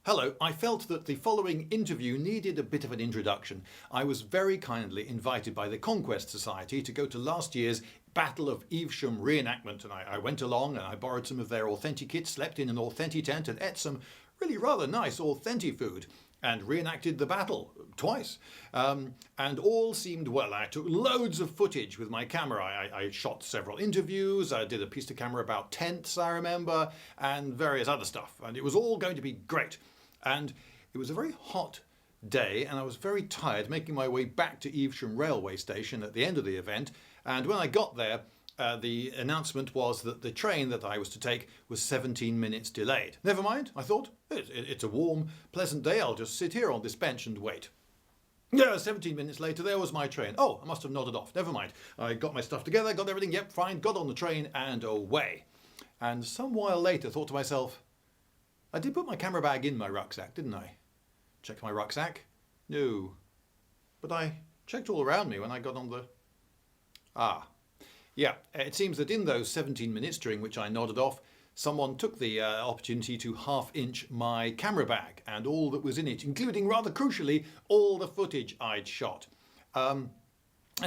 Hello, I felt that the following interview needed a bit of an introduction. I was very kindly invited by the Conquest Society to go to last year's Battle of Evesham re-enactment, and I went along and I borrowed some of their authentic kit, slept in an authentic tent and ate some really rather nice authentic food and reenacted the battle twice. And all seemed well. I took loads of footage with my camera. I shot several interviews, I did a piece to camera about tents, I remember, and various other stuff. And it was all going to be great. And it was a very hot day and I was very tired making my way back to Evesham railway station at the end of the event. And when I got there, the announcement was that the train that I was to take was 17 minutes delayed. Never mind, I thought, it's a warm, pleasant day, I'll just sit here on this bench and wait. Yeah, 17 minutes later, there was my train. Oh, I must have nodded off, never mind. I got my stuff together, got everything, yep, fine, got on the train and away. And some while later thought to myself, I did put my camera bag in my rucksack, didn't I? Checked my rucksack? No. But I checked all around me when I got on the... Yeah, it seems that in those 17 minutes during which I nodded off, someone took the opportunity to half-inch my camera bag and all that was in it, including, rather crucially, all the footage I'd shot. And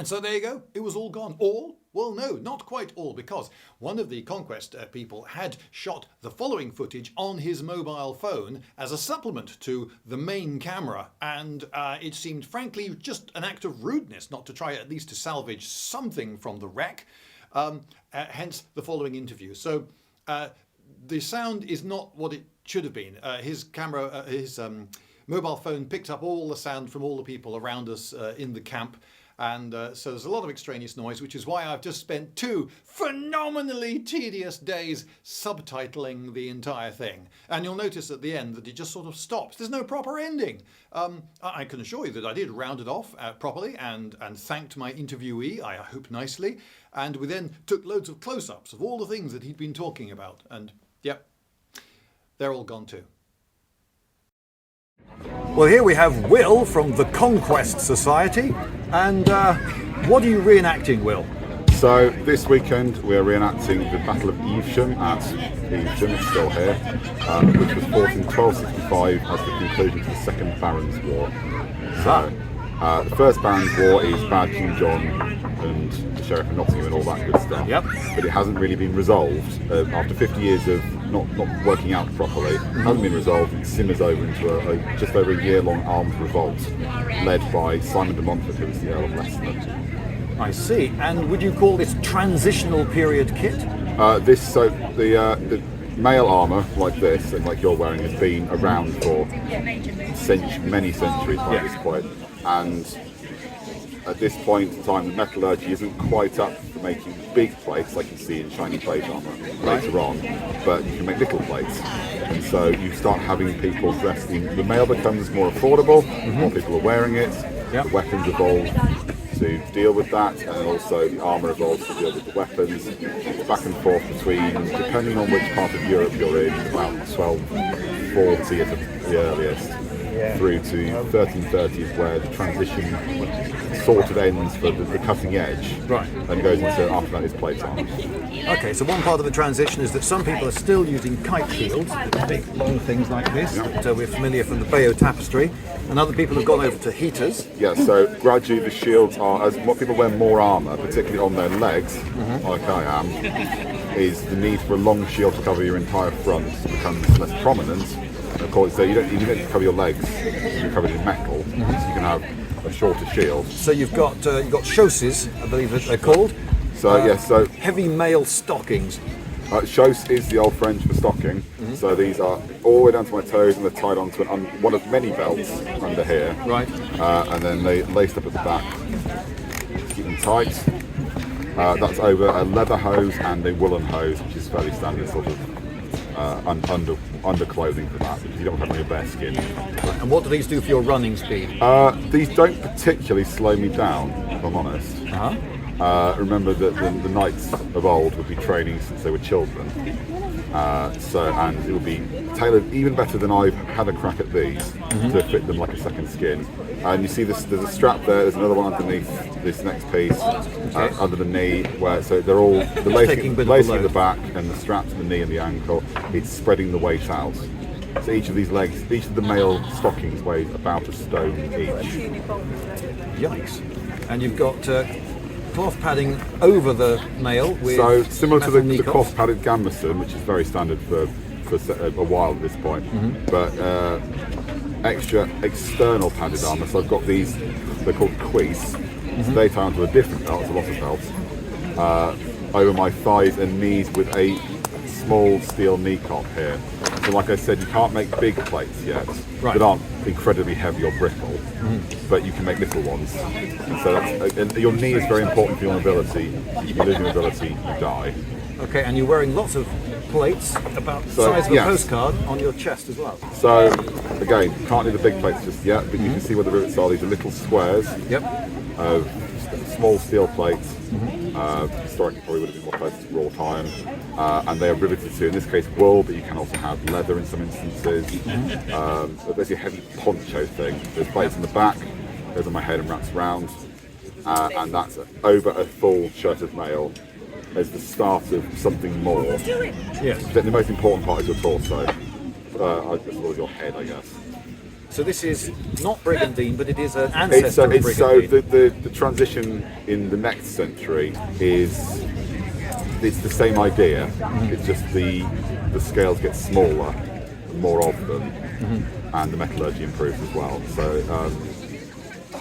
so there you go, it was all gone. All? Well, no, not quite all, because one of the Conquest people had shot the following footage on his mobile phone as a supplement to the main camera, and it seemed frankly just an act of rudeness not to try at least to salvage something from the wreck, hence the following interview. So the sound is not what it should have been. His camera, his mobile phone picked up all the sound from all the people around us in the camp. And so there's a lot of extraneous noise, which is why I've just spent 2 phenomenally tedious days subtitling the entire thing. And you'll notice at the end that it just sort of stops. There's no proper ending. I can assure you that I did round it off properly and thanked my interviewee, I hope nicely. And we then took loads of close-ups of all the things that he'd been talking about. And yep, they're all gone too. Well, here we have Will from the Conquest Society, and what are you reenacting, Will? So this weekend we're reenacting the Battle of Evesham at Evesham, it's still here, which was fought in 1265 as the conclusion to the Second Barons' War. So the First Barons' War is Bad King John and the Sheriff of Nottingham and all that good stuff. Yep. But it hasn't really been resolved after 50 years of not working out properly. It hasn't been resolved. It simmers over into just over a year-long armed revolt led by Simon de Montfort, who was the Earl of Leicester. I see. And would you call this transitional period kit? The male armour like this and like you're wearing has been around for many centuries by this point. And at this point in time, the metallurgy isn't quite up for making big plates like you see in shiny plate armour later on, but you can make little plates. And so you start having people dressed in, the mail becomes more affordable, more people are wearing it, the weapons evolve to deal with that, and also the armour evolves to deal with the weapons, back and forth between, depending on which part of Europe you're in, about 1240 at the earliest. Through to 1330s, where the transition sort of ends for the cutting edge, right, and goes into after that is plate armour. Okay, so one part of the transition is that some people are still using kite shields, big long things like this, that we're familiar from the Bayeux Tapestry, and other people have gone over to heaters. Yeah, so gradually the shields are, as what people wear more armour, particularly on their legs, like I am, is the need for a long shield to cover your entire front becomes less prominent. Of course, so you don't cover your legs, you're covered in metal, so you can have a shorter shield. So you've got chausses, I believe that they're called. So yes, so heavy mail stockings. Chausse is the old French for stocking. So these are all the way down to my toes, and they're tied onto one of many belts under here. Right. And then they laced up at the back to keep them tight. That's over a leather hose and a woolen hose, which is fairly standard sort of underclothing for that, because you don't have any bare skin. And what do these do for your running speed? These don't particularly slow me down, if I'm honest. Remember that the knights of old would be training since they were children. And it would be tailored even better than I've had a crack at these to fit them like a second skin. And you see there's a strap there, there's another one underneath this next piece, under the knee, where so they're all the lacing at the back and the strap to the knee and the ankle. It's spreading the weight out. So each of these legs, each of the male stockings weighs about a stone each. Yikes. And you've got cloth padding over the male with So similar to metal the knee-cuffs. cloth padded gambeson, which is very standard for a while at this point, but extra external padded armour. So I've got these, they're called cuisse. So they tie onto a different belt, it's a lot of belts, over my thighs and knees with a small steel knee cop here. So like I said, you can't make big plates yet that aren't incredibly heavy or brittle, but you can make little ones. So and your knee is very important for your mobility. You lose your mobility, you die. Okay, and you're wearing lots of plates about the size of a postcard on your chest as well. So again, can't do the big plates just yet, but you can see where the rivets are. These are little squares of small steel plates. Historically probably would have been more close to wrought iron, and they are riveted to, in this case, wool, but you can also have leather in some instances. There's a heavy poncho thing. There's plates in the back, goes on my head and wraps around, and that's over a full shirt of mail as the start of something more. Yes. The most important part is your torso, as well as your head, I guess. So this is not brigandine, but it is an ancestor of brigandine. So the transition in the next century is, it's the same idea. It's just the scales get smaller, more of them, and the metallurgy improves as well. So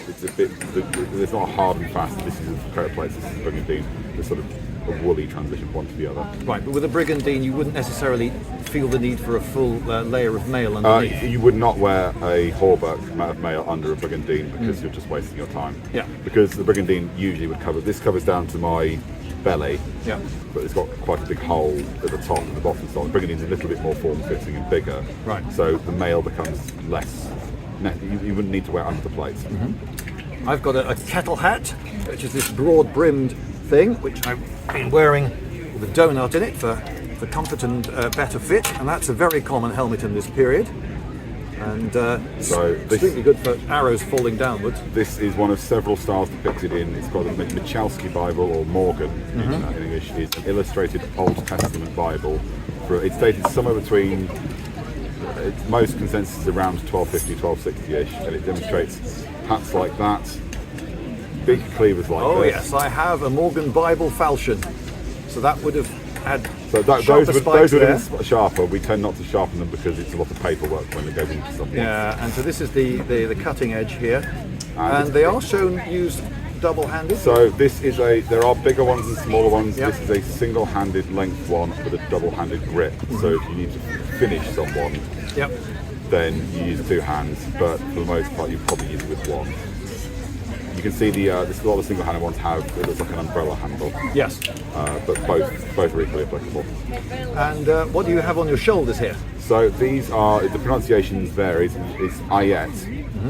it's a bit, there's not a hard and fast, this is a pair of plates, this is brigandine. There's sort of a woolly transition from one to the other. Right, but with a brigandine you wouldn't necessarily feel the need for a full layer of mail underneath. You would not wear a hauberk amount of mail under a brigandine because you're just wasting your time. Yeah. Because the brigandine usually would cover, this covers down to my belly, but it's got quite a big hole at the top and the bottom, so the brigandine's a little bit more form-fitting and bigger. Right. So the mail becomes less, you wouldn't need to wear it under the plates. I've got a kettle hat, which is this broad-brimmed thing, which I've been wearing with a donut in it for comfort and better fit, and that's a very common helmet in this period, and so extremely good for arrows falling downwards. This is one of several styles depicted in, it's called the Michalski Bible, or Morgan in English. It's an illustrated Old Testament Bible. It's dated somewhere between, most consensus is around 1250, 1260-ish, and it demonstrates hats like that, big cleavers like this. Oh yes, I have a Morgan Bible falchion, so that would have had those would have been sharper. We tend not to sharpen them because it's a lot of paperwork when it goes into something. Yeah, and so this is the cutting edge here, and they are shown used double-handed. So this is there are bigger ones and smaller ones. This is a single-handed length one with a double-handed grip. So if you need to finish someone, then you use two hands, but for the most part you probably use it with one. You can see a lot of the single-handed ones have, it looks like an umbrella handle. Yes. But both are equally applicable. And what do you have on your shoulders here? So these are, the pronunciation varies, it's Ailettes,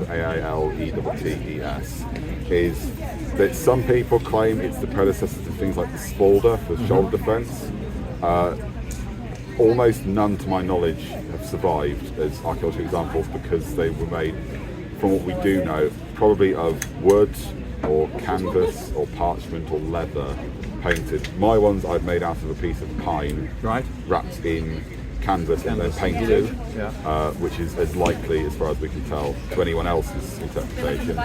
A-I-L-E-T-T-E-S, is that some people claim it's the predecessor to things like the spalder for shoulder defence. Almost none, to my knowledge, have survived as archaeological examples because they were made, from what we do know, probably of wood or canvas or parchment or leather painted. My ones I've made out of a piece of pine wrapped in canvas and then painted, which is as likely, as far as we can tell, to anyone else's interpretation.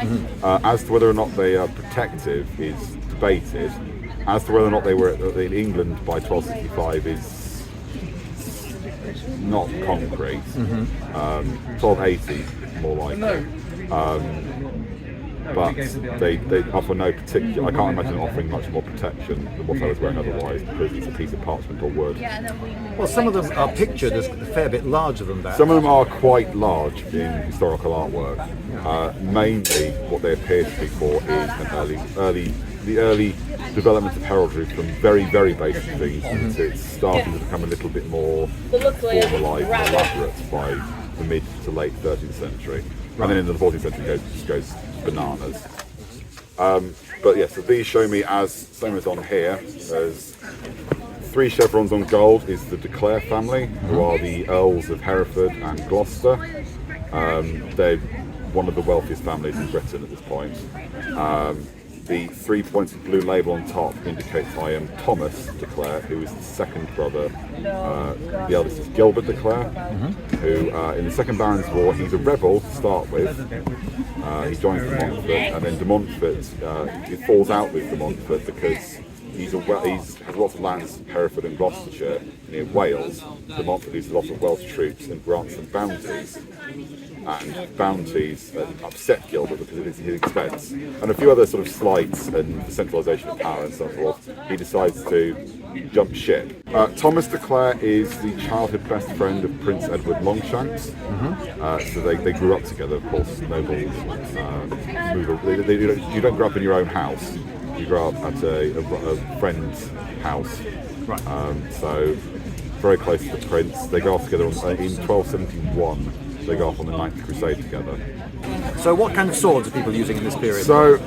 As to whether or not they are protective is debated. As to whether or not they were in England by 1265 is not concrete. 1280 more likely. But they offer no particular, I can't imagine offering much more protection than what I was wearing otherwise, because it's a piece of parchment or wood. Well, some of them are pictured as a fair bit larger than that. Some of them are quite large in historical artwork. Mainly what they appear to be for is the early development of heraldry from very, very basic things into it's starting to become a little bit more formalised and elaborate by the mid to late 13th century. And then in the 14th century it just goes bananas. But yeah, so these show me as, same as on here, as 3 chevrons on gold is the de Clare family, who are the Earls of Hereford and Gloucester. They're one of the wealthiest families in Britain at this point. The 3 pointed blue label on top indicates I am Thomas de Clare, who is the second brother. The eldest is Gilbert de Clare, who in the Second Barons' War, he's a rebel to start with. He joins de Montfort, and then de Montfort, he falls out with de Montfort because he has lots of lands in Hereford and Gloucestershire near Wales. De Montfort uses a lot of Welsh troops and grants them bounties. And bounties upset Gilbert because it is his expense. And a few other sort of slights and centralisation of power and so forth. He decides to jump ship. Thomas de Clare is the childhood best friend of Prince Edward Longshanks. So they grew up together, of course. Nobles you don't grow up in your own house. You grow up at a friend's house. Right. So very close to the prince. They go off together in 1271. They go off on the Ninth Crusade together. So what kind of swords are people using in this period? So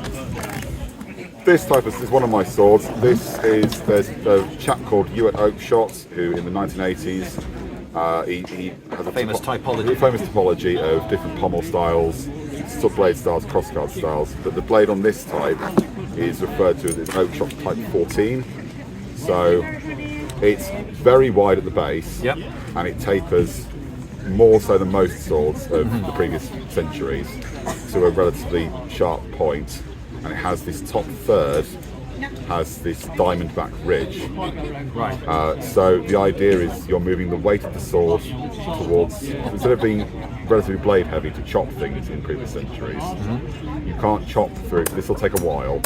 this is one of my swords. There's a chap called Ewart Oakeshott who in the 1980s he has a famous typology. Famous typology of different pommel styles, blade styles, crossguard styles. But the blade on this type is referred to as an Oakeshott Type 14. So it's very wide at the base, and it tapers more so than most swords of the previous centuries to a relatively sharp point, and it has this top third has this diamond back ridge. Right. So the idea is you're moving the weight of the sword towards, instead of being relatively blade heavy to chop things in previous centuries, you can't chop through. This will take a while,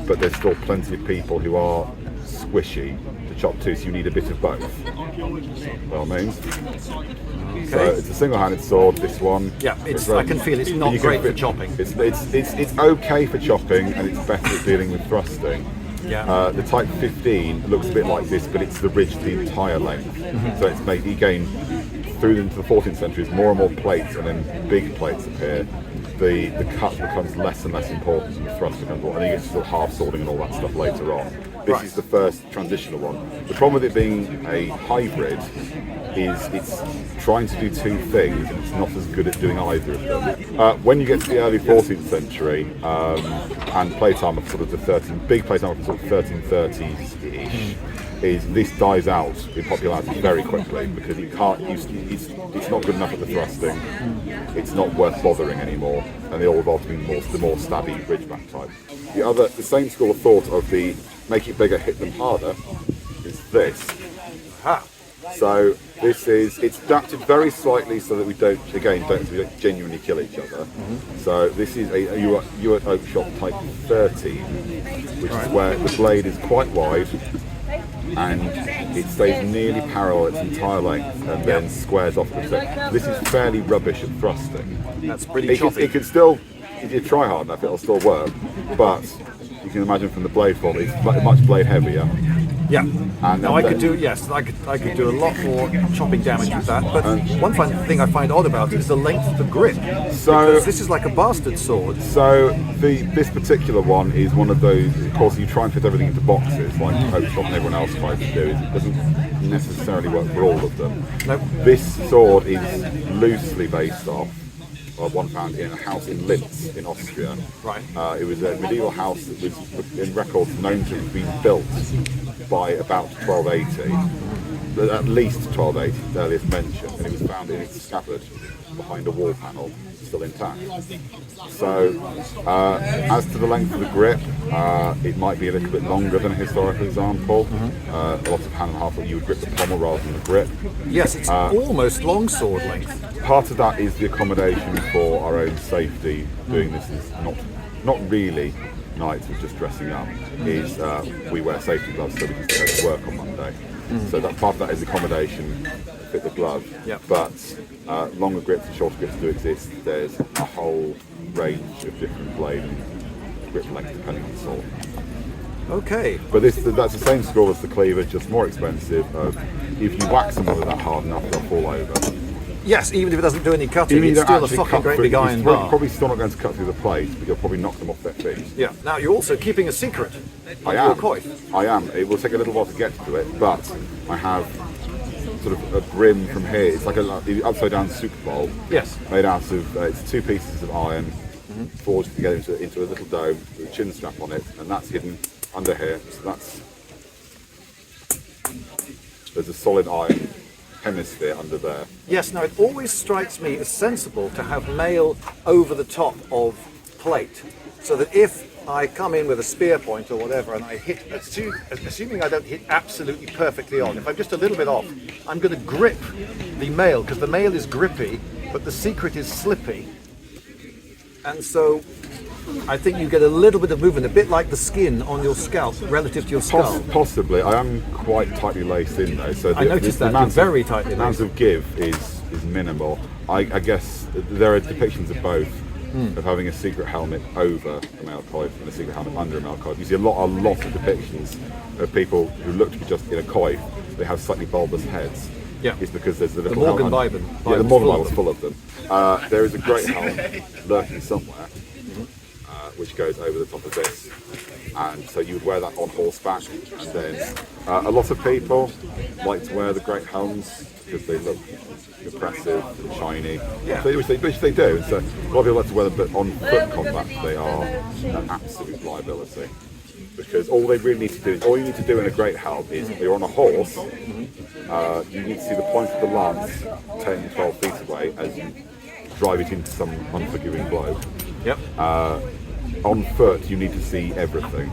but there's still plenty of people who are squishy to chop to, so you need a bit of both. By all means. Okay. So it's a single-handed sword. This one. Yeah, I can feel it's not great for chopping. It's okay for chopping, and it's better at dealing with thrusting. Yeah. The Type 15 looks a bit like this, but it's the ridge the entire length. So it's made again through into the 14th century. More and more plates, and then big plates appear. The cut becomes less and less important, and the thrust becomes more. And you get to sort of half swording and all that stuff later on. This is the first transitional one. The problem with it being a hybrid is it's trying to do two things and it's not as good at doing either of them. When you get to the early 14th century and plate armour for sort of the big plate armour for sort of 1330s-ish, is this dies out in popularity very quickly because you can't use it's not good enough at the thrusting, it's not worth bothering anymore, and they all evolve to be the more stabby ridgeback type. The same school of thought of the make it bigger, hit them harder is this. So it's adapted very slightly so that we don't genuinely kill each other. So this is a Ewart Oakeshott Type 13, which is where the blade is quite wide and it stays nearly parallel its entire length and then squares off the tip. This is fairly rubbish at thrusting. That's pretty choppy. It can still, if you try hard enough, it'll still work, but you can imagine from the blade form, it's much blade heavier. Yeah. And now I could do a lot more chopping damage with that. But one fun thing I find odd about it is the length of the grip. So because this is like a bastard sword. So this particular one is one of those. Of course, you try and fit everything into boxes, like Oakeshott and everyone else tries to do. It doesn't necessarily work for all of them. Nope. This sword is loosely based off one found in a house in Linz in Austria. Right. It was a medieval house that was in records known to have been built by about 1280, at least 1280, the earliest mention, and it was found in its scabbard behind a wall panel, still intact. So, as to the length of the grip, it might be a little bit longer than a historical example. A lot of hand and half, you would grip the pommel rather than the grip. Yes, it's almost longsword length. Part of that is the accommodation for our own safety. Doing this is not really knights with just dressing up. Is we wear safety gloves so we can go to work on Monday. So that part of that is accommodation, fit the glove. Yep. But longer grips and shorter grips do exist. There's a whole range of different blade and grip length depending on the sword. Okay. But that's the same school as the cleaver, just more expensive. If you whack someone with that hard enough, they'll fall over. Yes, even if it doesn't do any cutting, it's still a fucking great big iron bar. You're probably still not going to cut through the plate, but you'll probably knock them off their feet. Yeah. Now you're also keeping a secret. I am. I am. It will take a little while to get to it, but I have sort of a brim from here. It's like an upside down soup bowl. Yes. Made out of it's two pieces of iron forged together into a little dome with a chin strap on it, and that's hidden under here. So there's a solid iron hemisphere under there. Yes, now it always strikes me as sensible to have mail over the top of plate, so that if I come in with a spear point or whatever and I hit, assuming I don't hit absolutely perfectly on, if I'm just a little bit off, I'm going to grip the mail, because the mail is grippy, but the secret is slippy. And so I think you get a little bit of movement, a bit like the skin on your scalp relative to your skull. Possibly. I am quite tightly laced in though, so I noticed that you're very tightly laced. The amount of give is minimal. I guess there are depictions of both, of having a secret helmet over a male coif and a secret helmet under a male coif. You see a lot of depictions of people who look to be just in a coif, they have slightly bulbous heads. Yeah. It's because there's a little the Morgan helmet. Bible. Yeah, the Morgan Bible's full of them. There is a great helm lurking somewhere, which goes over the top of this, and so you would wear that on horseback. And then a lot of people like to wear the great helms because they look impressive and shiny, which they do. And so a lot of people like to wear them, but on foot combat they are an absolute liability. Because all they really need to do is, all you need to do in a great helm is, you're on a horse, you need to see the point of the lance 10, 12 feet away as you drive it into some unforgiving blow. Yep. On foot, you need to see everything.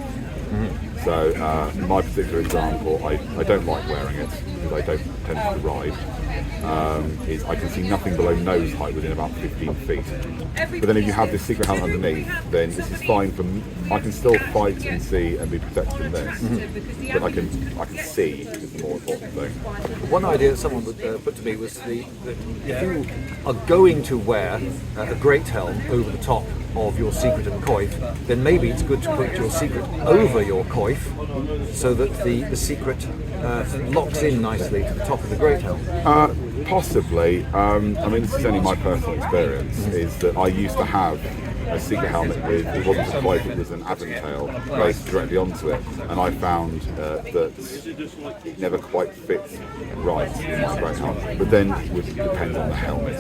So, in my particular example, I don't like wearing it because I don't tend to ride. Is I can see nothing below nose height within about 15 feet. But then if you have this secret helmet underneath, then this is fine for me. I can still fight and see and be protected from this, but I can see is the more important thing. One idea that someone would put to me was that if you are going to wear a great helm over the top of your secret and coif, then maybe it's good to put your secret over your coif so that the secret locks in nicely to the top of the great helm. Possibly. I mean, this is only my personal experience, is that I used to have a secret helmet with, it wasn't a coif, it was an aventail placed directly onto it, and I found that it never quite fit right in my great helmet. But then it would depend on the helmet.